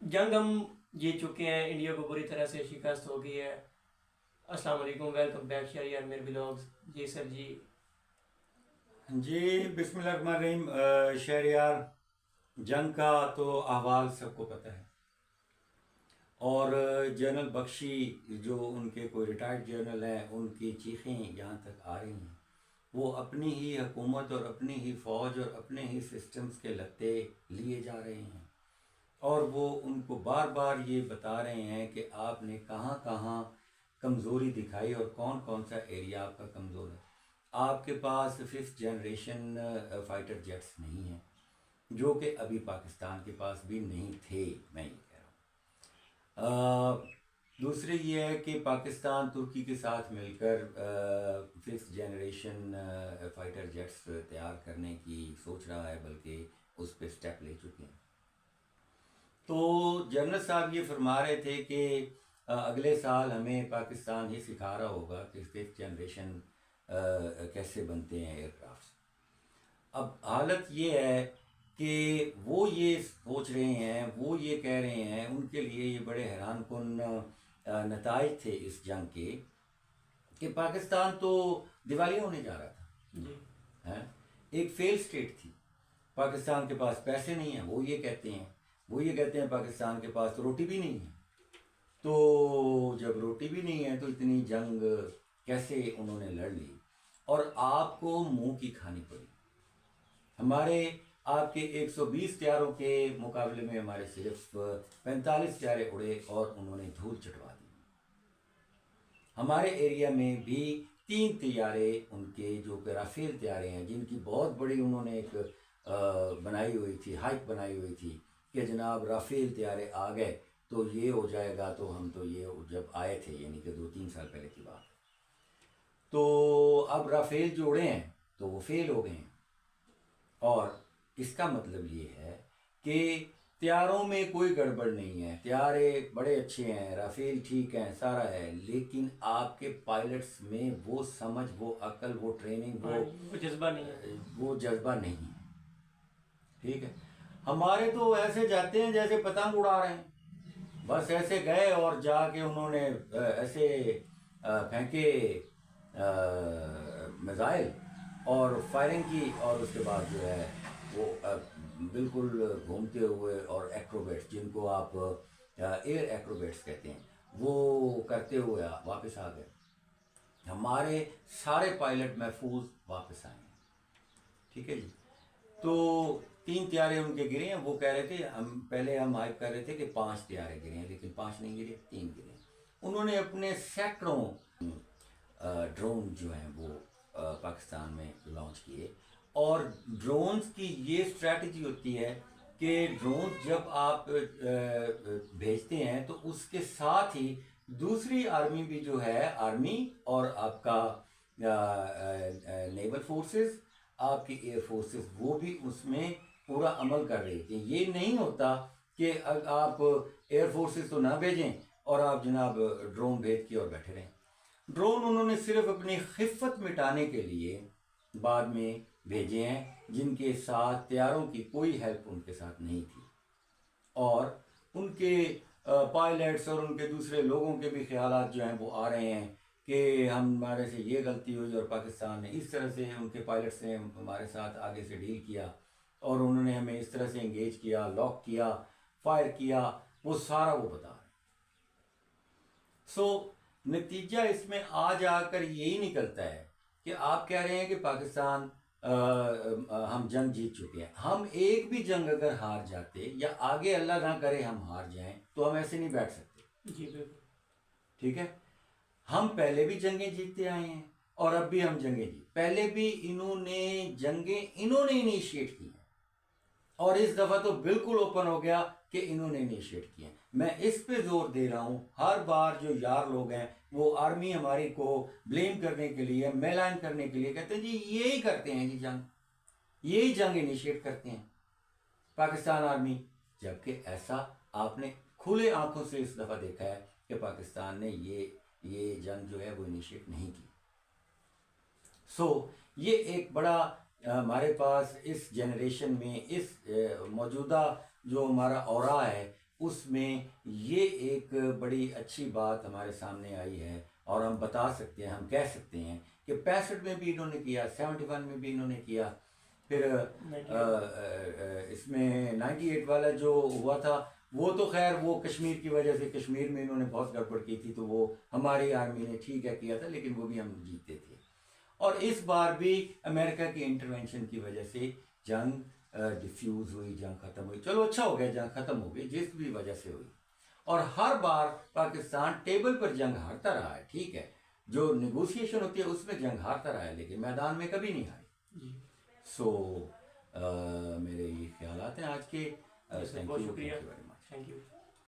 جنگ ہم جیت چکے ہیں، انڈیا کو بری طرح سے شکست ہو گئی ہے۔ السلام علیکم، ویلکم بیک شہریار میرے بلاگز۔ جی سر جی جی بسم اللہ الرحمن الرحیم۔ شہریار، جنگ کا تو احوال سب کو پتہ ہے، اور جنرل بخشی جو ان کے کوئی ریٹائرڈ جنرل ہیں، ان کی چیخیں یہاں تک آ رہی ہیں۔ وہ اپنی ہی حکومت اور اپنی ہی فوج اور اپنے ہی سسٹمز کے لتے لیے جا رہے ہیں، اور وہ ان کو بار بار یہ بتا رہے ہیں کہ آپ نے کہاں کہاں کمزوری دکھائی اور کون کون سا ایریا آپ کا کمزور ہے۔ آپ کے پاس 5th جنریشن فائٹر جیٹس نہیں ہیں، جو کہ ابھی پاکستان کے پاس بھی نہیں تھے، میں یہ کہہ رہا ہوں۔ دوسری یہ ہے کہ پاکستان ترکی کے ساتھ مل کر 5th جنریشن فائٹر جیٹس تیار کرنے کی سوچ رہا ہے، بلکہ اس پہ سٹیپ لے چکے ہیں۔ تو جنرل صاحب یہ فرما رہے تھے کہ اگلے سال ہمیں پاکستان یہ سکھا رہا ہوگا کہ 5th جنریشن کیسے بنتے ہیں ایئر کرافٹس۔ اب حالت یہ ہے کہ وہ یہ سوچ رہے ہیں، وہ یہ کہہ رہے ہیں، ان کے لیے یہ بڑے حیران کن نتائج تھے اس جنگ کے، کہ پاکستان تو دیوالیہ ہونے جا رہا تھا، جی ایک فیل سٹیٹ تھی۔ پاکستان کے پاس پیسے نہیں ہیں، وہ یہ کہتے ہیں پاکستان کے پاس تو روٹی بھی نہیں ہے۔ تو جب روٹی بھی نہیں ہے تو اتنی جنگ کیسے انہوں نے لڑ لی، اور آپ کو منہ کی کھانی پڑی۔ ہمارے آپ کے 120 طیاروں کے مقابلے میں ہمارے صرف 45 طیارے اڑے اور انہوں نے دھول چٹوا دی۔ ہمارے ایریا میں بھی 3 طیارے ان کے جو کہ رافیل طیارے ہیں، جن کی بہت بڑی انہوں نے ایک بنائی ہوئی تھی، ہائپ بنائی ہوئی تھی کہ جناب رافیل طیارے آ گئے تو یہ ہو جائے گا۔ تو ہم تو یہ جب آئے تھے، یعنی کہ 2-3 سال پہلے کی بات، تو اب رافیل جو اڑے ہیں تو وہ فیل ہو گئے ہیں۔ اور اس کا مطلب یہ ہے کہ طیاروں میں کوئی گڑبڑ نہیں ہے، طیارے بڑے اچھے ہیں، رافیل ٹھیک ہیں، سارا ہے، لیکن آپ کے پائلٹس میں وہ سمجھ، وہ عقل، وہ ٹریننگ، ہاں جی، وہ جذبہ نہیں ہے۔ وہ جذبہ نہیں ہے۔ ٹھیک ہے، ہمارے تو ایسے جاتے ہیں جیسے پتنگ اڑا رہے ہیں، بس ایسے گئے اور جا کے انہوں نے ایسے پھینکے میزائل اور فائرنگ کی، اور اس کے بعد جو ہے وہ بالکل گھومتے ہوئے، اور ایکروبیٹس جن کو آپ ایئر ایکروبیٹس کہتے ہیں، وہ کرتے ہوئے واپس آ گئے۔ ہمارے سارے پائلٹ محفوظ واپس آئے ہیں۔ ٹھیک ہے جی، تو 3 طیارے ان کے گرے ہیں۔ وہ کہہ رہے تھے، ہم ہائپ کر رہے تھے کہ 5 طیارے گرے ہیں، لیکن 5 نہیں گرے، 3 گرے ہیں۔ انہوں نے اپنے سینکڑوں ڈرون جو ہیں وہ پاکستان میں لانچ کیے، اور ڈرونز کی یہ اسٹریٹجی ہوتی ہے کہ ڈرون جب آپ بھیجتے ہیں تو اس کے ساتھ ہی دوسری آرمی بھی جو ہے، آرمی اور آپ کا نیول فورسز، آپ کی ایئر فورسز، وہ بھی اس میں پورا عمل کر رہی تھی۔ یہ نہیں ہوتا کہ آپ ایئر فورسز تو نہ بھیجیں اور آپ جناب ڈرون بھیج کے اور بیٹھے رہیں۔ ڈرون انہوں نے صرف اپنی خفت مٹانے کے لیے بعد میں بھیجے ہیں، جن کے ساتھ طیاروں کی کوئی ہیلپ ان کے ساتھ نہیں تھی، اور ان کے پائلٹس اور ان کے دوسرے لوگوں کے بھی خیالات جو ہیں وہ آ رہے ہیں کہ ہمارے سے یہ غلطی ہوئی، اور پاکستان نے اس طرح سے، ان کے پائلٹس نے ہمارے ساتھ آگے سے ڈیل کیا، اور انہوں نے ہمیں اس طرح سے انگیج کیا، لاک کیا، فائر کیا، وہ سارا وہ بتا رہے ہیں۔ سو نتیجہ اس میں آ جا کر یہی نکلتا ہے کہ آپ کہہ رہے ہیں کہ پاکستان ہم جنگ جیت چکے ہیں۔ ہم ایک بھی جنگ اگر ہار جاتے، یا آگے اللہ نہ کرے ہم ہار جائیں، تو ہم ایسے نہیں بیٹھ سکتے۔ جی بالکل۔ ٹھیک ہے، ہم پہلے بھی جنگیں جیتتے آئے ہیں، اور اب بھی ہم جنگیں پہلے بھی انہوں نے جنگیں انیشیٹ کی ہیں، اور اس دفعہ تو بالکل اوپن ہو گیا کہ انہوں نے انیشیٹ کیا۔ میں اس پہ زور دے رہا ہوں، ہر بار جو یار لوگ ہیں وہ آرمی ہماری کو بلیم کرنے کے لیے، میلان کرنے کے لیے کہتے ہیں جی یہی کرتے ہیں، جی یہی جنگ انیشیٹ کرتے ہیں پاکستان آرمی، جبکہ ایسا آپ نے کھلے آنکھوں سے اس دفعہ دیکھا ہے کہ پاکستان نے یہ جنگ جو ہے وہ انیشیٹ نہیں کی۔ سو یہ ایک بڑا ہمارے پاس اس جنریشن میں، اس موجودہ جو ہمارا اورا ہے، اس میں یہ ایک بڑی اچھی بات ہمارے سامنے آئی ہے اور ہم بتا سکتے ہیں، ہم کہہ سکتے ہیں کہ 65 میں بھی انہوں نے کیا، 71 میں بھی انہوں نے کیا، پھر اس میں 98 والا جو ہوا تھا وہ تو خیر وہ کشمیر کی وجہ سے، کشمیر میں انہوں نے بہت گڑبڑ کی تھی تو وہ ہماری آرمی نے ٹھیک ہے کیا تھا، لیکن وہ بھی ہم جیتے تھے۔ اور اس بار بھی امریکہ کی انٹروینشن کی وجہ سے جنگ ڈیفیوز ہوئی، جنگ ختم ہوئی، چلو اچھا ہو گیا جنگ ختم ہو گئی جس بھی وجہ سے ہوئی۔ اور ہر بار پاکستان ٹیبل پر جنگ ہارتا رہا ہے، ٹھیک ہے، جو نیگوسیشن ہوتی ہے اس میں جنگ ہارتا رہا ہے لیکن میدان میں کبھی نہیں ہاری۔ سو میرے یہ خیالات ہیں آج کے۔ بہت شکریہ، تھینک یو۔